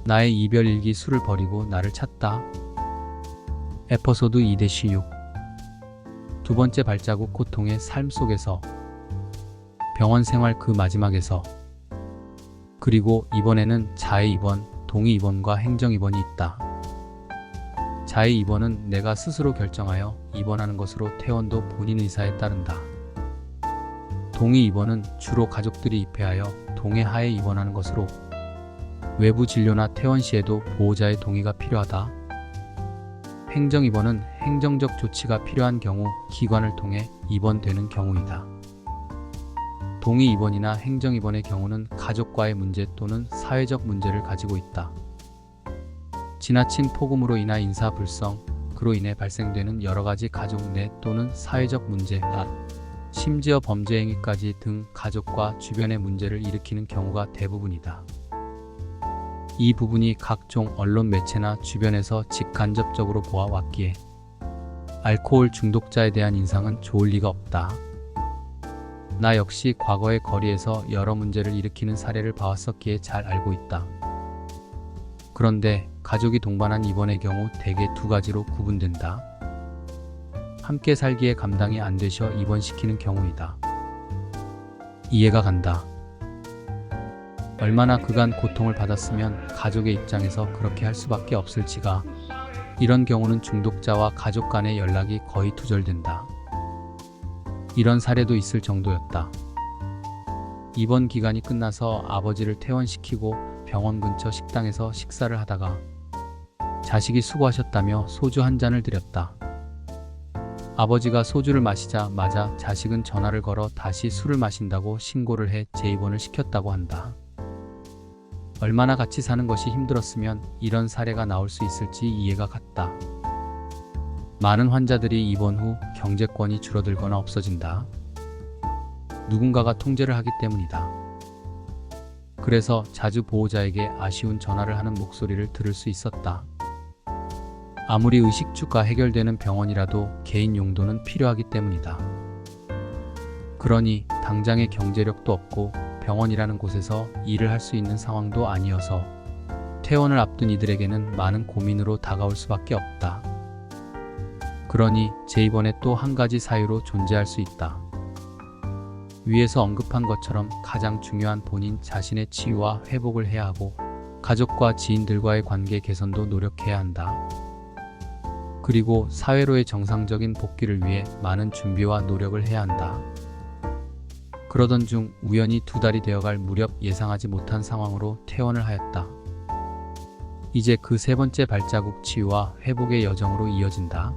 나의 이별 일기 술을 버리고 나를 찾다. 에피소드 2-6. 두 번째 발자국 고통의 삶 속에서, 병원 생활 그 마지막에서. 그리고 이번에는 자해 입원, 동의 입원과 행정 입원이 있다. 자해 입원은 내가 스스로 결정하여 입원하는 것으로 퇴원도 본인 의사에 따른다. 동의 입원은 주로 가족들이 입회하여 동의하에 입원하는 것으로, 외부 진료나 퇴원 시에도 보호자의 동의가 필요하다. 행정 입원은 행정적 조치가 필요한 경우 기관을 통해 입원되는 경우이다. 동의 입원이나 행정 입원의 경우는 가족과의 문제 또는 사회적 문제를 가지고 있다. 지나친 폭음으로 인한 인사불성, 그로 인해 발생되는 여러가지 가족 내 또는 사회적 문제, 심지어 범죄 행위까지 등 가족과 주변의 문제를 일으키는 경우가 대부분이다. 이 부분이 각종 언론 매체나 주변에서 직간접적으로 보아왔기에 알코올 중독자에 대한 인상은 좋을 리가 없다. 나 역시 과거의 거리에서 여러 문제를 일으키는 사례를 봐왔었기에 잘 알고 있다. 그런데 가족이 동반한 입원의 경우 대개 두 가지로 구분된다. 함께 살기에 감당이 안 되셔 입원시키는 경우이다. 이해가 간다. 얼마나 그간 고통을 받았으면 가족의 입장에서 그렇게 할 수밖에 없을지가. 이런 경우는 중독자와 가족 간의 연락이 거의 두절된다. 이런 사례도 있을 정도였다. 입원 기간이 끝나서 아버지를 퇴원시키고 병원 근처 식당에서 식사를 하다가 자식이 수고하셨다며 소주 한 잔을 드렸다. 아버지가 소주를 마시자마자 자식은 전화를 걸어 다시 술을 마신다고 신고를 해 재입원을 시켰다고 한다. 얼마나 같이 사는 것이 힘들었으면 이런 사례가 나올 수 있을지 이해가 갔다. 많은 환자들이 입원 후 경제권이 줄어들거나 없어진다. 누군가가 통제를 하기 때문이다. 그래서 자주 보호자에게 아쉬운 전화를 하는 목소리를 들을 수 있었다. 아무리 의식주가 해결되는 병원이라도 개인 용도는 필요하기 때문이다. 그러니 당장의 경제력도 없고 병원이라는 곳에서 일을 할 수 있는 상황도 아니어서 퇴원을 앞둔 이들에게는 많은 고민으로 다가올 수밖에 없다. 그러니 재입원의 또 한 가지 사유로 존재할 수 있다. 위에서 언급한 것처럼 가장 중요한 본인 자신의 치유와 회복을 해야 하고 가족과 지인들과의 관계 개선도 노력해야 한다. 그리고 사회로의 정상적인 복귀를 위해 많은 준비와 노력을 해야 한다. 그러던 중 우연히 2달이 되어갈 무렵 예상하지 못한 상황으로 퇴원을 하였다. 이제 그 세 번째 발자국 치유와 회복의 여정으로 이어진다.